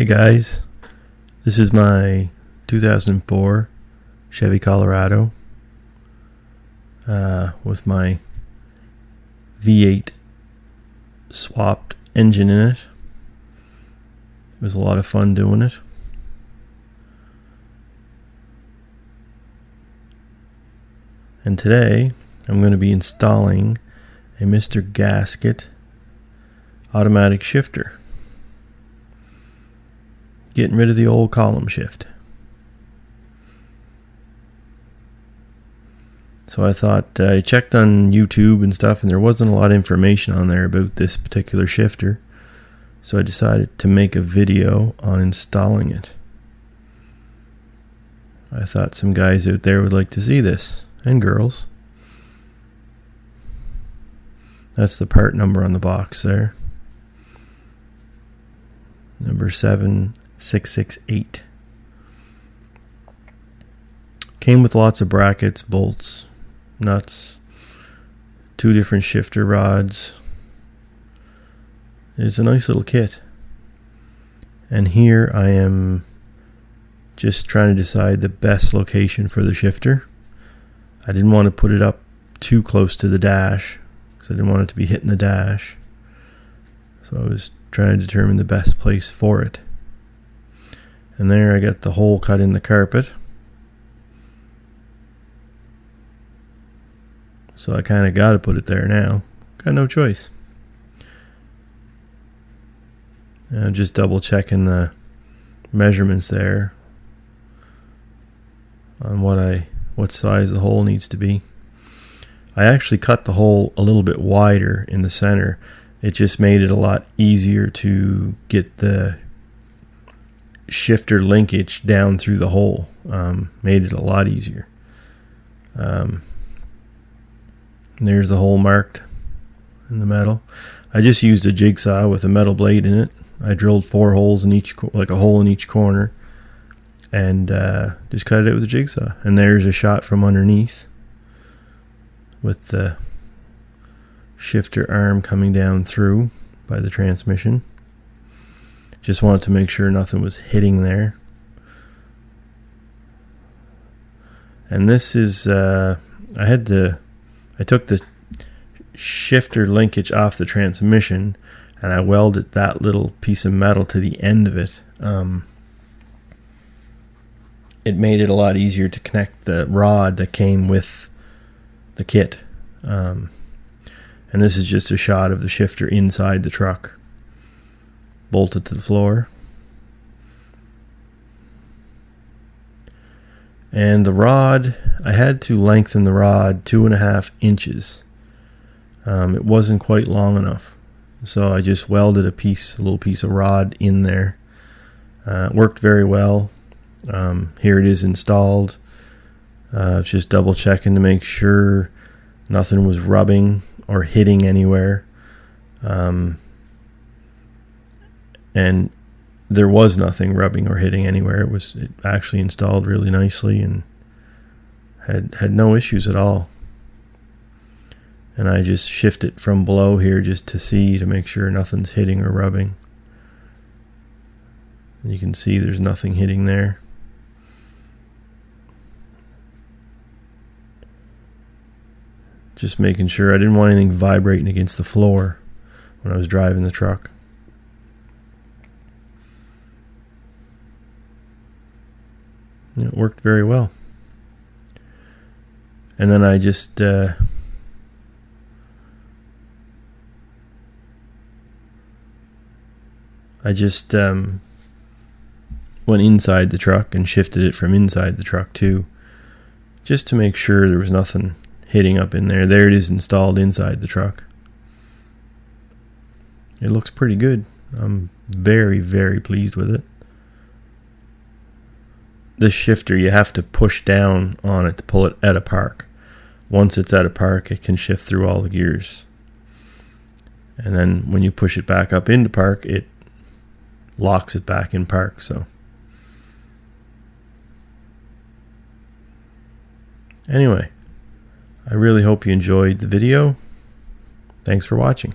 Hey guys, this is my 2004 Chevy Colorado with my V8 swapped engine in it. It was a lot of fun doing it. And today I'm going to be installing a Mr. Gasket automatic shifter. Getting rid of the old column shift. So I thought, I checked on YouTube and stuff, and there wasn't a lot of information on there about this particular shifter. So I decided to make a video on installing it. I thought some guys out there would like to see this, and girls. That's the part number on the box there. Number 7668. Came with lots of brackets, bolts, nuts, 2 different shifter rods. It's a nice little kit. And here I am just trying to decide the best location for the shifter. I didn't want to put it up too close to the dash because I didn't want it to be hitting the dash. So I was trying to determine the best place for it. And there I got the hole cut in the carpet. So I kind of got to put it there now. Got no choice. And I'm just double checking the measurements there on what size the hole needs to be. I actually cut the hole a little bit wider in the center. It just made it a lot easier to get the shifter linkage down through the hole. Made it a lot easier. There's the hole marked in the metal. I just used a jigsaw with a metal blade in it. I drilled 4 holes in each, like a hole in each corner, and just cut it out with a jigsaw. And there's a shot from underneath with the shifter arm coming down through by the transmission. Just wanted to make sure nothing was hitting there. And this is, I took the shifter linkage off the transmission and I welded that little piece of metal to the end of it. It made it a lot easier to connect the rod that came with the kit. And this is just a shot of the shifter inside the truck, bolted to the floor. And the rod, I had to lengthen the rod 2.5 inches. It wasn't quite long enough, so I just welded a little piece of rod in there. It worked very well. Here it is installed. Just double checking to make sure nothing was rubbing or hitting anywhere. And there was nothing rubbing or hitting anywhere. It actually installed really nicely and had no issues at all. And I just shift it from below here just to make sure nothing's hitting or rubbing. You can see there's nothing hitting there. Just making sure I didn't want anything vibrating against the floor when I was driving the truck. And it worked very well. And then I just went inside the truck and shifted it from inside the truck too, just to make sure there was nothing hitting up in there. There it is installed inside the truck. It looks pretty good. I'm very, very pleased with it. This shifter, you have to push down on it to pull it out of park. Once it's out of park, it can shift through all the gears. And then when you push it back up into park, it locks it back in park. So anyway, I really hope you enjoyed the video. Thanks for watching.